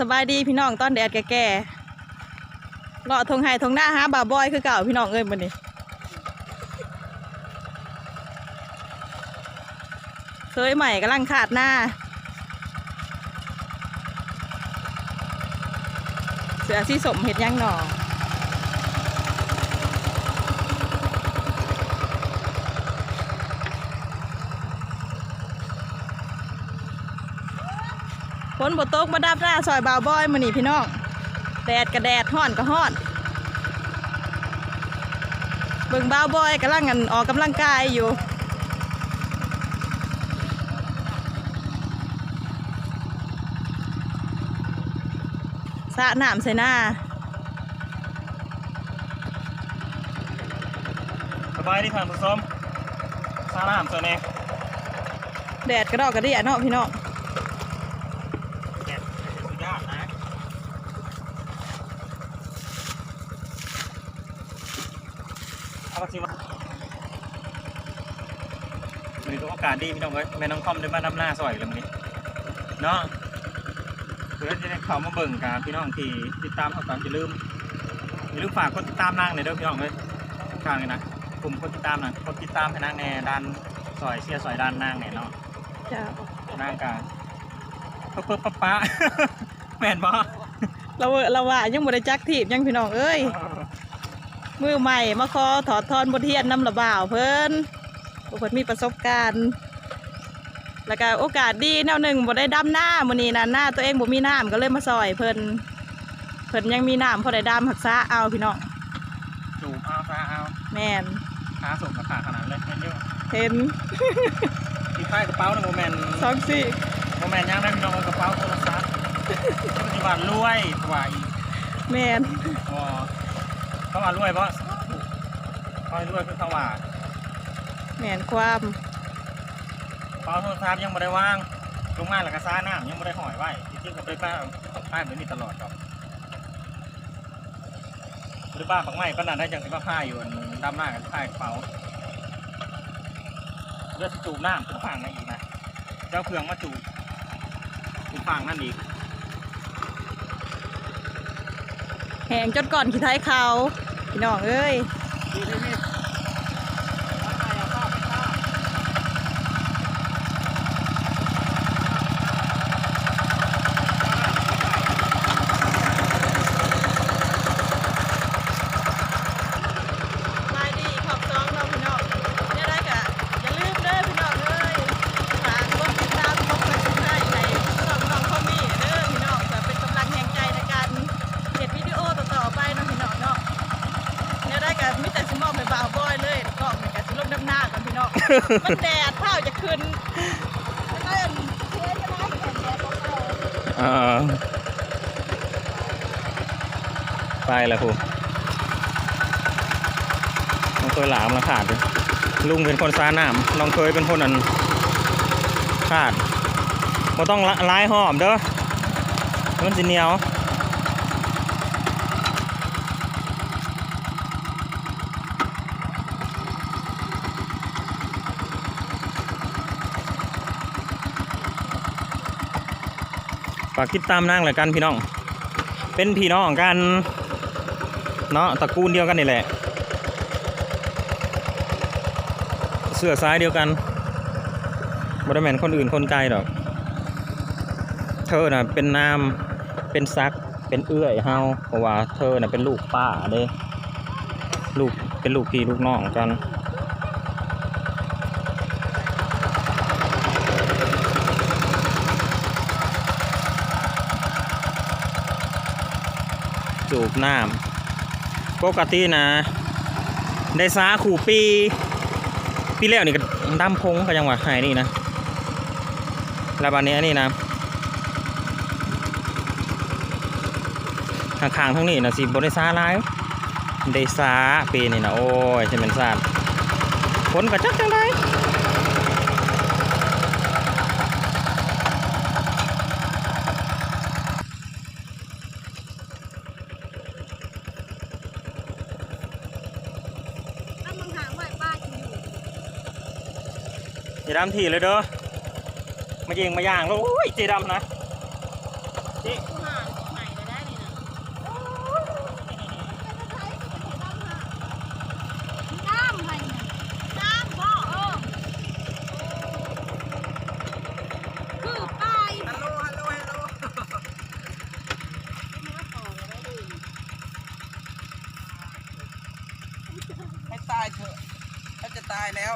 สบายดีพี่น้องตอนแดดแก่ๆเลาะทงไห้ทงหน้าหาบ่าวบอยคือเก่าพี่น้องเอ้ยมื้อนี้เคยใหม่กำลังขาดหน้าเสือสีสมเห็ดยังหนอฝนบ่ตกมาดับหน้าซอยบ่าวบอยมื้อนี้พี่น้องแดดก็แดดฮ้อนก็ฮ้อนเบิ่งบ่าวบอยกำลังออกกำลังกายอยู่สระน้ำใส่หน้าสบายดีท่านผู้ชมสระน้ำตัวนี้แดดกระดอกกระเดี่ยเนาะพี่น้องแดดสุดยอดนะเอาสิว่าวันนี้ก็โอกาสดีพี่น้องเอ้ยแม่น้องคอมได้มาดำหน้าซอยแล้วมื้อนี้เนาะเพื่อจะได้เข้ามาเบิ่งกับพี่น้องที่ติดตามเขาตามอย่าลืมฝากกดติดตามนางหน่อยเด้อพี่น้องเอ้ยข้างนี้นะกลุ่มคนติดตามนะกดติดตามให้นางแน่ดันซอยเชียร์ซอยดันนางแน่เนาะจ้นางกันเพิ่มป๊าแม่นบ่เราว่ายังบ่ได้จักทีบยังพี่น้องเอ้ยมือใหม่มาขอถอดทอนบทเรียนน้ำระบ่าวเพิ่นมีประสบการณ์แล้วก็โอกาสดีแนวหนึ่งบ่ได้ดำหน้ามื้อนี้นะหน้าตัวเองบ่มีน้ำก็เลยมาซอยเพิ่นยังมีน้ำพอได้ดำหักษาเอาพี่น้องจูบเอาซาเอาแม่นขาส่งกับขาขนาดเลยแม่นเยอะเห็นที่ป้ายกระเป๋านะโมเมนต์24โมเมนต์ยังได้พี่น้องกระเป๋าโทรศัพท์ปฏิบัติรวยกว่าอีกแม่นเขาว่ารวยเพราะเขารวยคือเขาว่าแม่นความเป๋าโทรศัพท์ยังไม่ได้วางลงมาแล้วก็ซ่าน้ำยังไม่ได้ห่อยไว้จริงๆก็ไปป้ายแบบนี้ตลอดครับหรือบ้าบางไม่ก็นานได้จังสิว่าผ้าอยู่ดำหน้ากับผ้ากระเป๋าเลือดจูบน้ำถึงฝั่งนั่นอีกนะเจ้าเพื่องมาจูบถึงฝั่งนั่นอีกแหงจนก่อนขี้ท้ายเขาพี่น้องเอ้ยมันแดดเท่าจะขึ้นไปแล้วครูน้องเคยหลามละขาดลุงเป็นคนซาหนามน้องเคยเป็นคนอันขาดเราต้องไล่หอมเด้อมันจะเหนียวฝากติดตามนางเลยกันพี่น้องเป็นพี่น้องกันเนาะตระกูลเดียวกันนี่แหละเสื้อซ้ายเดียวกันบริเวณคนอื่นคนไกลดอกเธอน่ะเป็นนามเป็นซักเป็นเอื้อยเฮาเพราะว่าเธอน่ะเป็นลูกป้าเด้ลูกเป็นลูกพี่ลูกน้องกันจูบน้ำปกตินะได้สาขู่ปีแล้วนี่ก็ดำพงก็ยังว่าหายนี่นะแล้วบัดนี้อันนี้นะข้างๆทั้งนี้นะสิบได้สาหลายได้สาปีนี่นะโอ้ยจะเป็นซาดฝนก็จักจังไดอย่าดำถี่เลยเด้อมายิงมาย่างแล้วโอ้ยเจดำนะเจ เจ๊ ผู้หาใหม่ได้นี่นะน้ำไงน้ำบ่คือไปฮัลโหลให้ตายเถอะถ้าจะตายแล้ว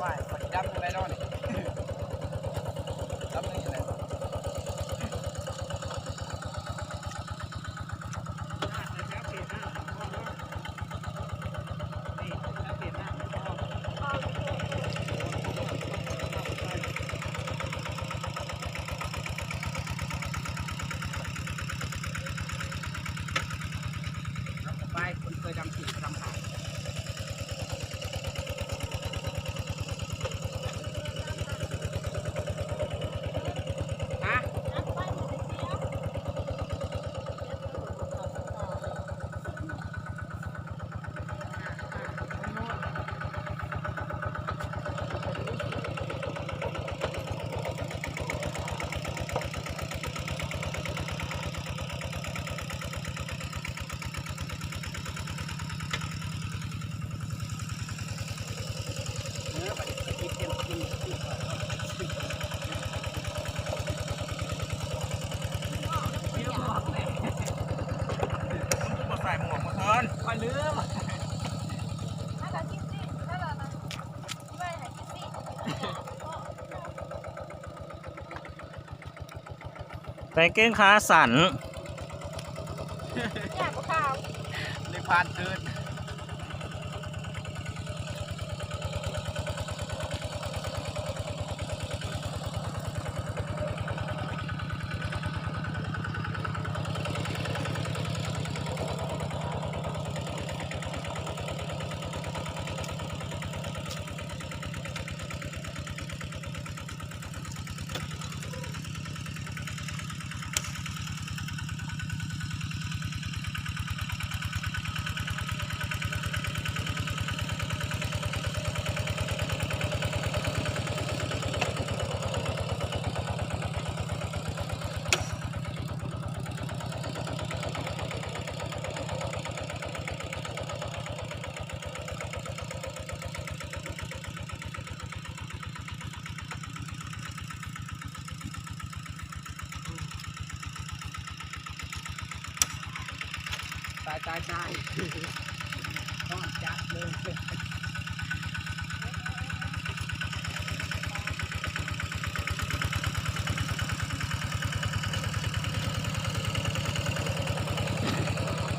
ว่ายมันดำอะไรแล้วนี่ดำอะไรไปคนเคยดำสีดำหางฮะใส่หมวกมาเถินไปลืมใส่เกงขาสั่นในพานเดินตายต้องจัดเลย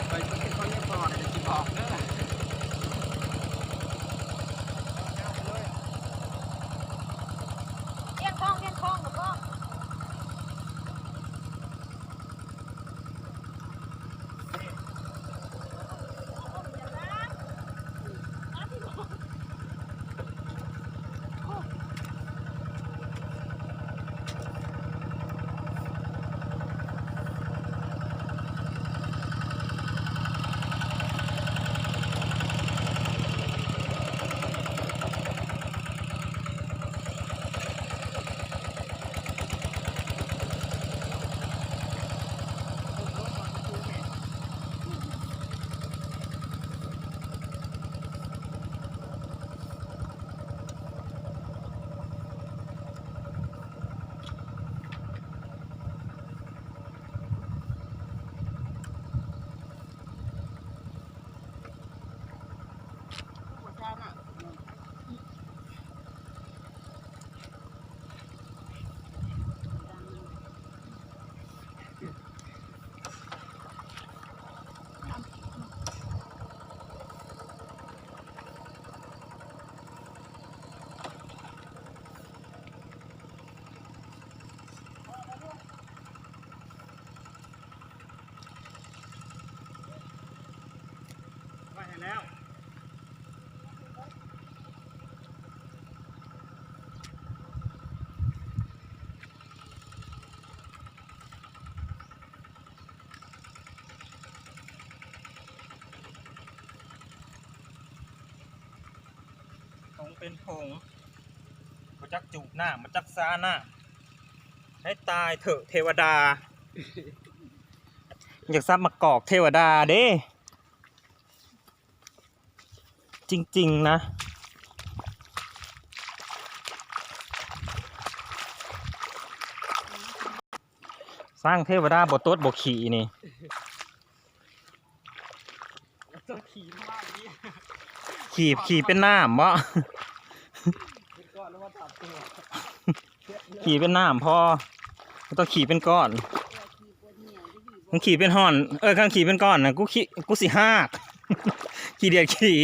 ไปกินข้าวเลี้ยงก่อนเดี๋ยวจะบอกเด้อเลี้ยงคล้องหรือเปล่า เป็นผงมาจักจูบหน้ามาจักซาหน้าให้ตายเถอะเทวดา อยากซับมากอกเทวดาเด้จริงๆนะสร้างเทวดาบทตดบขี่นี่ขี่เป็นน้ำบ่ ขี่เป็นน้ำพอไม่ต้องขี่เป็นก้อนมึงขี่เป็นห่อนข้างขี่เป็นก้อนนะกูสิหัก ขี่เดียดขี่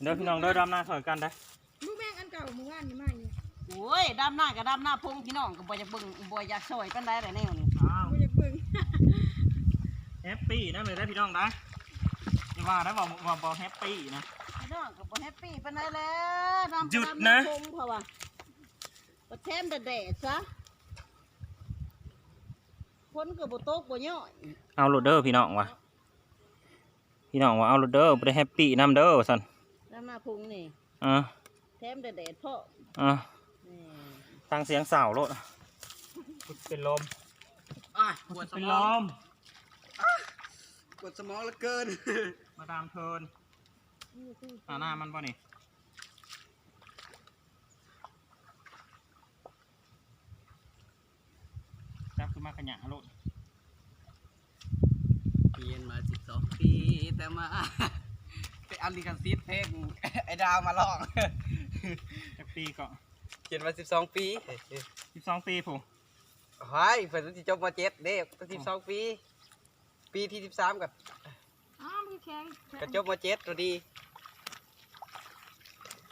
เดี๋ยวพี่น้องเดินดำนาถอยกันได้ ลูกแม่งอันเก่ามึงว่านนี่มาอยู่ โอ้ยดำหน้ากับดำหน้าพงพี่น้องก็บ่อยากเบิ่งบ่อยากซอยปานใดแต่แนวนี้ กูอยากเบิ่ง แฮปปี้นะเลยได้พี่น้องได้อย่าว่าได้บอกแฮปปี้นะ พี่น้องก็บ่แฮปปี้ปานใดแล้วดำ หยุดนะ พงเพราะว่าบ่แทมแดดซะคนก็บ่ตกบ่ย่อย เอาโรดเดอร์พี่น้องวะพี่น้องว่าเอาโรดเดอร์ไปได้แฮปปี้น้ำเด้อสัน ดำหน้าพงนี่ อ่ะ แถมแดดพ่อ อ่ะ นี่ ฟังเสียงสาวโลดเป็นลม ปวดส เป็น ม ล อง ม ปวดสมองเหลือเกิน มาดามเทินหน้ามันป่ะนี่จับขึ้นมาขยะโลด เรียนมา12 ปีแต่มา ไปอันลิขสิทธิ์เพลง ไอ้ดาวมาลอง จักปีก็ เขียนมา12 ปี 12 ปีผู้ เฮ้ยเพิ่นสิจบม.7เด้12 ปี ปีที่13กับ อ้าวมึงแข็ง ก็จบม.7ตัวดี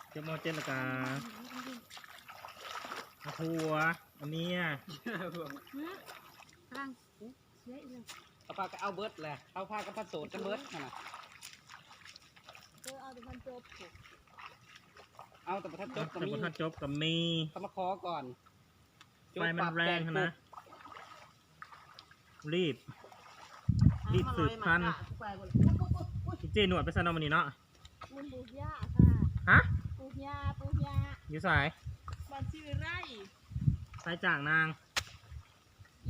เจ้าโมเจนละกาอาทัวอันเนี้ย พลังเสียอีกแล้ว เอาพาก็เอาเบิดแหละเอาพาก็พัดโสดกันเบิดนั่นน่ะ เอาแต่มันจบ เอาแต่ประทัดจบก็ แต่ มี บทจบกับมี เขามาขอก่อนจบ ไฟมันแรง ป นะ รีบสืบพันธุ์เจหนวดไปซะเนาะมันนี่เนาะ มันปลูกหญ้าค่ะ ฮะ ปลูกหญ้า อยู่สาย บ้านชื่อไร่ สายจ่างนาง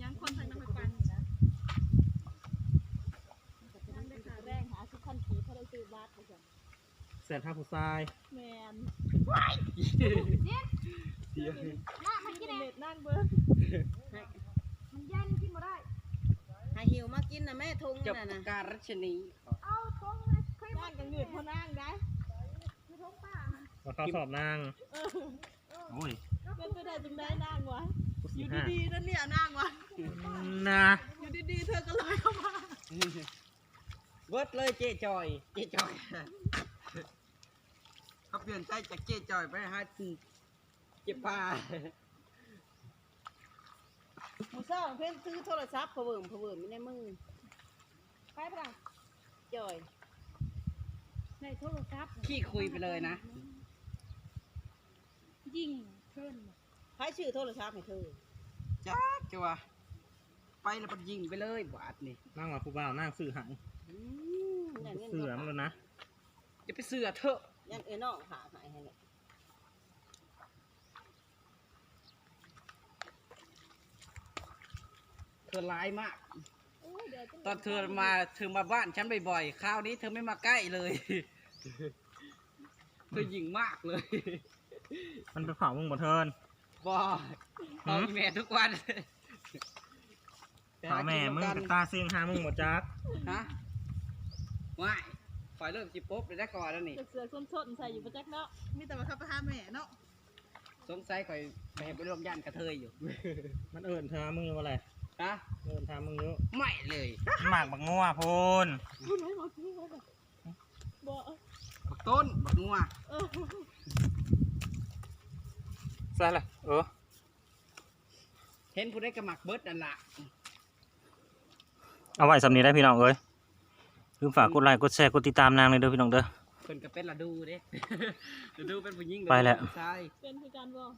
ยังคนทางน้ำกันอยู่นะนั่งได้ขาแรงหาชุดพันขีเพราะเราซื้อบัตรเลยจ้ะ เสร็จท่าผู้ชาย แมน เดี๋ยว มันกินเด็ดนั่งเบิ้งมันย่านกินมาได้ ให้หิวมากินน่ะแม่ทง จบ นั่นน่ะ การรัชนี เอาท้องเลยค่อยนั่งกันเหนื่อยพอนั่งได้คือท้องป้า มาเข้าสอบนางโอ้ย เป็นไปได้จึงได้นั่งวะ กู อ สี่ ยู่ ห้า ดีๆนั่นเนี่ยนั่งวะ นะ อยู่ดีๆเธอก็ลอยเข้ามา เบิดเลยเจ๊จอยเขาเปลี่ยนใจจากเจ๊จอยไปหาเจ๊ปลา มื้อเช้าเพิ่นซื้อโทรศัพท์เพิ่มอยู่ในมือ ไปพลัง จ่อย ในโทรศัพท์ ขี้คุยไปเลยนะ ยิงเพิ่น ใครชื่อโทรศัพท์ให้เธอ จ้าจัวไปแล้วมันยิงไปเลยบาดนี่ นั่งว่าผู้บ่าวนั่งสื่อหาย นั่นเงิน เสือมันแล้วนะ จะไปเสือเถอะ ยันน้องหาหายให้แหละ เธอร้ายมาก ตอนเธอมาบ้านฉันบ่อยๆคราวนี้เธอไม่มาใกล้เลย เธอยิงมากเลย มันไปเผามึงบ่เทิน บอยเอาอีเมลทุกวัน เผาแม่มึงกับตาเสียงหามึงหมดจัก ฮะว่ายฝ่ายเริ่มจิบปุ๊บเลยได้ก่อนแล้วนี่ เสือส้นๆใส่อยู่ประจักเนาะมีแต่มาขับไปหาแม่เนาะ สงสัยคอยไปให้ไปร่วมย่านกระเทยอยู่ มันเอิญเธอมึงอยู่อะไร ฮะ เอิญเธอมึงอยู่ ไม่เลย หมากบักงัวพูน พูดไหมบอกพี่ว่าแบบบอก บักต้นบักงัว ใช่ละ เห็นผู้ได้กระหมักเบิดนั่นละ เอาไว้สำนีได้พี่น้องเอ้ยลืมฝากกดไลค์กดแชร์กดติดตามนางเลยเด้อพี่น้องเด้อ เพิ่นก็เป็นละดูเด้ ละดูเป็นผู้หญิง ไปแล้ว ผู้ชาย เป็นคือการบอก